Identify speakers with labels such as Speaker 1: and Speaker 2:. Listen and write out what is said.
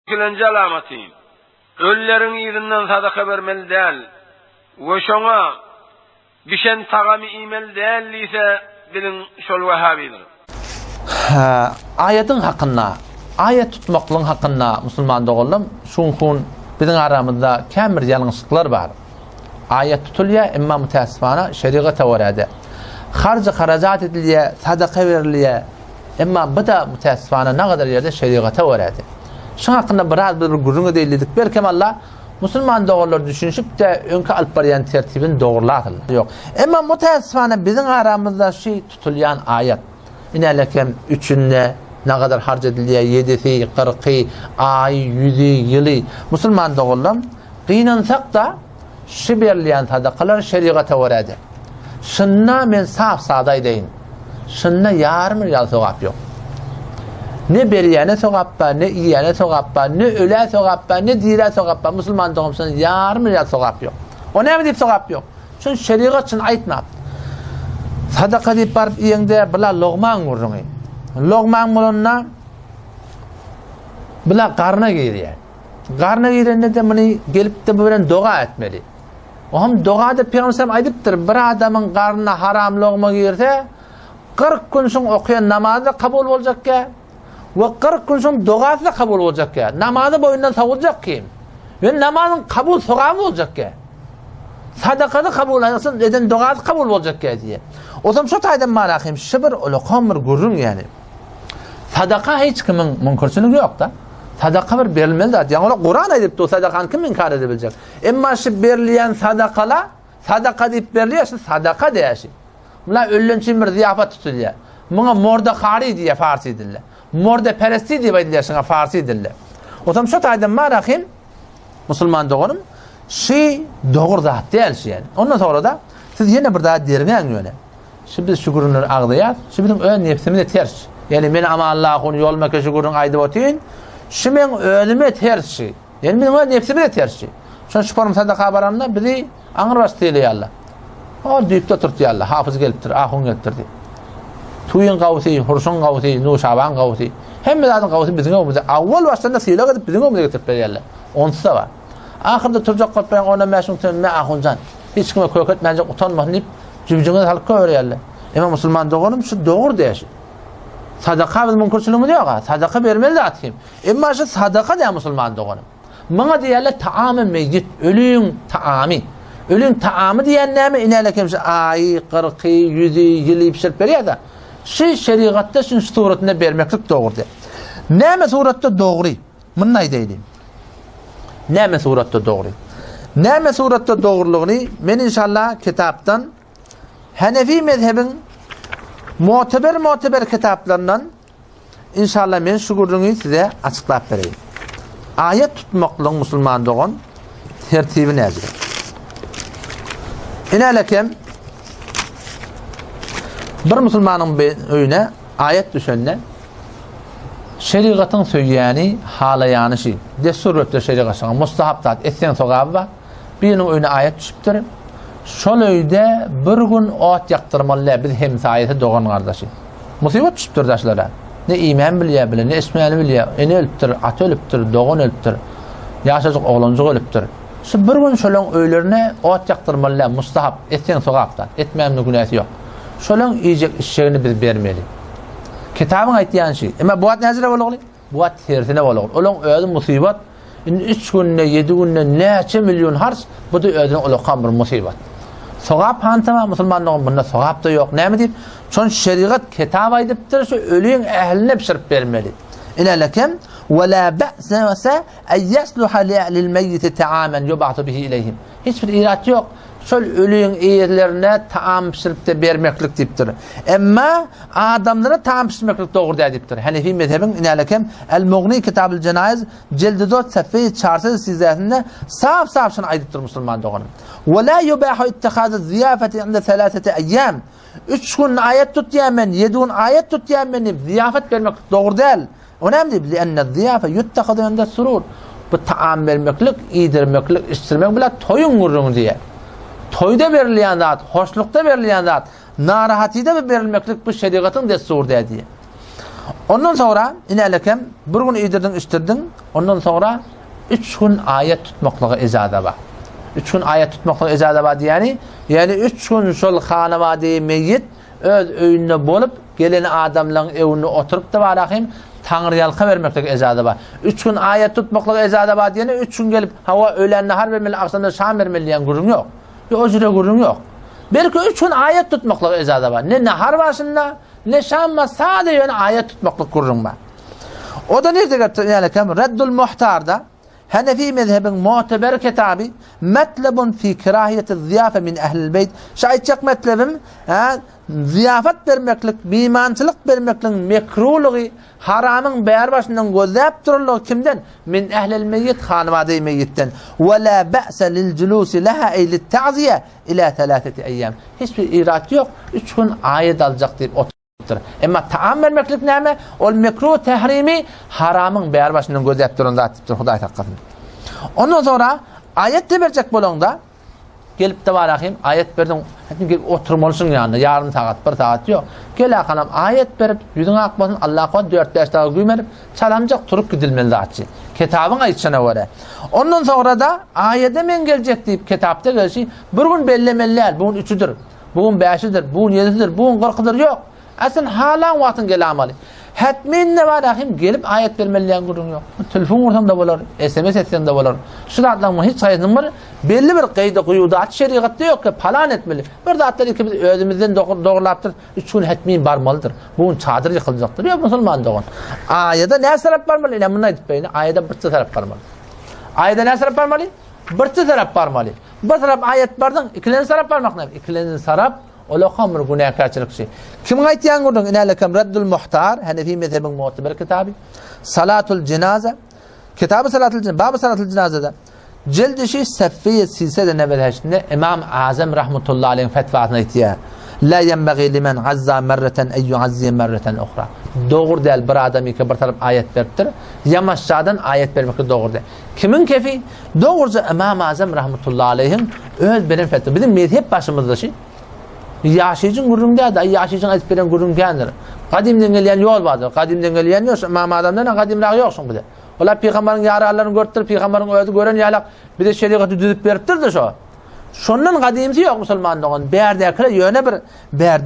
Speaker 1: Kilenci alamati. Öllerin iyilinden sadaka vermeli değil. Ve şona bişen tagami imel değilliyse bilin şol Vehhabidir.
Speaker 2: Ayetin hakkında, ayet tutmaklığın hakkında Müslüman doğulum, şunkun bizim aramızda kemir yanlışlıklar var. Ayet tutuluyor, imma müteessifana şerigata varade. Harcı haracat ediliyor, sadaka veriliyor. Imma bu da müteessifana ne kadar yerde şerigata varade. Şun hakkında biraz bir gurrunu değildik. Belki Allah Müslüman doğrular düşünüşüp de önkü alıp barayan tertibini doğrulatır. Yok. Ama müteessifana bizim aramızda tutulayan ayet. İnelekem üçünde ne kadar harc ediliyor? 7'si, 40'ı, ay, 100'ü, yılı. Müslüman doğrular kıynansak da şu berleyen sadakalar şerigata varade. Şunna men saf saday deyin. Şunna yarım riyal sevap yok. Ne beriyene sevappa, ne iyene sevappa, ne öle sevappa, ne dire sevappa. Müslüman doğumsun yarım riyal sevap yok. O ne mi deyip sevap yok? Çünkü şeriat için aytma. Sadaka deyip barıp iyende bila loğman vurduğunu. Loğman bulunna bila karnına giriyor. Karnına girende de bunu gelip de böyle dua etmeli. O hem dua da Peygamber aydıptır. Bir adamın karnına haram loğma girse 40 gün sonra okuyan namazı kabul olacak ki. Ve 40 gün sonra duası da kabul olacak ki. Namazı boyundan savulacak ki. Ve namazın kabul soğanı olacak ki. Sadakada kabul olacak, eden duası kabul olacak ki diye. O zaman şu taydan malakayım, şibir ulukan bir gurrun yani. Sadaka hiç kimin münkursülüğü yok da. Sadaka bir verilmeli de. Yani Kur'an edip de o sadakanı kim inkar edebilecek? Ama şu verilen sadakala, sadaka deyip veriliyor, sadaka diye. Bunlar ölün için bir ziyafet tutuluyor. Buna mordakari diye Farsi dille. Morde peresti diye bayılıyorsun Farsi dille. O zaman şu taydan malakayım, Müslüman doğunum, doğru zat değil yani. Ondan sonra da siz yine bir daha dergen yöne. Şimdi biz şükürünü ağlayat, şimdi bizim ön nefsimi de ters. Yani ben ama Allah'ın yoluma ki şükürün aydı otin, şimdi ben önüme ters. Yani benim ön nefsimi de ters. Şu şüpharım sadaka baramda bizi ağır bastıyla Allah. O deyip de oturtu Allah. Hafız geliptir, ahun geliptir diye. Tuyun kavsi, hursun kavsi, nuşaban kavsi. Hem de zaten kavsi bizim olmadı. Avval başlarında sıyla gidip bizim olmadı getirip Allah. Onsu da var. Ahırda turcak kopyan ona meşhum ne ahuncan. Hiç kime koyuk etmeyecek utanmak deyip cübcüğünü halka öğreyerler. Ama Müslüman doğrum şu doğru değişir. Sadaka biz münkursuluğu diyor ha. Sadaka vermeli de atayım. Ama şu sadaka diye Müslüman doğrum. Bana diyorlar taamı meyyit. Ölüyün taamı. Ölüyün taamı diyen ne mi? İnelekem şu ayı, 40'ı, 100'ü, yılı pişirip veriyor da. Şeriatta şu suretine vermeklik doğru diye. Ne mi surette doğru? Bunun ne değil? Ne mi surette doğru? Ne mi surette doğruluğunu ben inşallah kitaptan Hanefi mezhebin muteber kitaplarından inşallah ben şu gurrunu size açıklayıp vereyim. Ayet tutmaklığın Müslüman doğun tertibi nedir? İnelekem bir Müslümanın önüne ayet düşenle şeriatın söyleyeni halayanı şey. Desturlukta şeriatın mustahaptat etsen sogabı var. Birinin önüne ayet düşüptür. Şol öyde bir gün ot yaktırmalı biz hemsayeti doğan kardeşi. Musibet düşüptür daşlara. Ne iman biliyor bile, ne ismini biliyor. Eni ölüptür, at ölüptür, doğan ölüptür. Yaşacık oğlancık ölüptür. Şu bir gün şolun öylerine ot yaktırmalı mustahap etsen sogabtat. Etmeyenin günahı yok. Şolun yiyecek işlerini biz vermeli. Kitabın aytdiyan şey. Ama bu at nezire olur? Bu at tersine olur. Onun ödün musibet. 3 günde, 7 günde neçe milyon harç bu da ödün ulukan bir musibet. Sogap hantama Müslümanlığın bunda sogap da yok. Ne mi deyip? Çünkü şeriat kitap aydıptır. Şu ölüyün ehline pişirip vermeli. İnelekem وَلَا بَأْسَ وَسَا اَنْ يَسْلُحَ لِلْمَيِّتِ تَعَامًا يُبَعْتُ بِهِ اِلَيْهِمْ. Hiçbir irat yok. Şöyle ölüyün eğerlerine taam pişirip de vermeklik deyiptir. Ama adamlara taam pişirmeklik doğru deyiptir. Hanefi mezhebin inelekem El-Mughni Kitab-ül Cenayiz cildi 4 sayfa 408'de saf şunu aydıptır Müslüman doğanın. وَلَا يُبَاحُ اِتِّخَاذُ الزِّيَافَةِ عِنْدَ 3 اَيَّامٍ 3 gün ayet tutyamen, 7 gün ayet tutyamen ziyafet vermek doğru değil. Önemli değil. لِأَنَّ الزِّيَافَ يُتَّخَذُ عِنْدَ السُّرُورِ Bu taam vermeklik, iyidirmeklik, iştirmek bile toyun vurun diye. Toyda verilen zat, hoşlukta verilen zat, narahatide verilmeklik bu şeriatın destur diye. Ondan sonra inelekem bir gün idirdin iştirdin. Ondan sonra 3 gün ayet tutmaklığı izada var. 3 gün ayet tutmaklığı izada var yani 3 gün şol hanavadi meyyit öz öýünde bolup gelen adamlaryň evine oturup da barahim Tanrı yalka vermeklik izada var. 3 gün ayet tutmaklığı izada var diyene 3 gün gelip hava öğlen nahar vermeli, akşamda şam vermeli diyen gurun yok. O jüre gurun yok. Belki 3 gün ayet tutmaklığı izada var. Ne nahar başında ne şamma sadece ayet tutmaklık gurun var. O da nerede yaptı? Yani Reddul Muhtar'da Hanefi mezhebin muteber kitabı metlebun fi kirahiyeti ziyafe min ehlil beyt. Şayitçak metlebim ziyafet vermeklik, bimançılık vermeklik mekruhluğu haramın beğer başından gözlep dururluğu kimden? Min ehlil meyyit hanvadi meyyitten. Ve la be'se lil culusi leha eylit ta'ziye ila 3 eyyam. Hiçbir irat yok. 3 gün ayet alacak deyip otur. Ama taam vermeklik näme? Ol mekruh tehrimi haramın beğer başından gözlep durun zatiptir Hudaý taqqasyn. Ondan sonra ayet de berjek bolanda gelip de barahim ayet berdim. Hatim gelip oturmalısın yanında yarım saat, 1 saat yok. Gel akanam ayet berip yüzüne akmasın Allah'a 4-5 dağa güýmerip çalamjak turup gidilmeli zatçı. Kitabın aytşana göre. Ondan sonra da ayete men gelecek deyip kitapta gelşi bir gün bellemeler. Bugün 3'üdür. Bugün 5'idir. Bugün 7'dir. Bugün 40'dır yok. Aslında halan vaktin gelamalı. Hatmin ne var ahim gelip ayet vermeliyen gurun yok. Telefon vursam da bolar, SMS etsem de bolar. Şuratlanma hiç sayısın var. Belli bir kayda kuyudat şeriatta yok ki falan etmeli. Bir de atlar ikimiz özümüzden doğrulaptır. 3 gün hatmin barmalıdır. Bugün çadır yıkılacaktır. Yok musulman doğun. Ayette ne sebep barmalı? İle bununla gitmeyin. Ayette bir sebep barmalı. Ayette ne sebep barmalı? Bir sebep barmalı. Bir sebep ayet bardın. İkilerin sebep barmak ne? İkilerin sebep ola hamr günahkarçılık şey. Kim aytyan gurdun inalekem Reddul Muhtar Hanefi mezhebin muteber kitabı. Salatul cenaze. Kitabı salatul cenaze. Babı salatul cenazede. Cildi Saffiye silsede nevedheşinde İmam Azam rahmetullahi aleyhi fetvasına itiya. La yenbaghi limen azza merreten en yuazziye merreten ukhra. Doğru değil bir adam ki bir taraf ayet veriptir. Yamaşçadan ayet vermek doğru değil. Kimin kefi? Doğruca İmam Azam rahmetullahi aleyhin öz benim fetva. Bizim mezhep başımızda şey. Yaşayıcın gurrunga da yaşayıcın esperen gurrungadır. Kadimden gelen yol vardır. Kadimden gelen yok. İmam Azam'dan kadimler yoksun bir de. Ola peygamberin yaralarını görüptür, peygamberin özü gören yalak bir de şeriatı düzüp beriptir de şu. Şondan kadimsi yok musulmanlığın. Berdekire yöne bir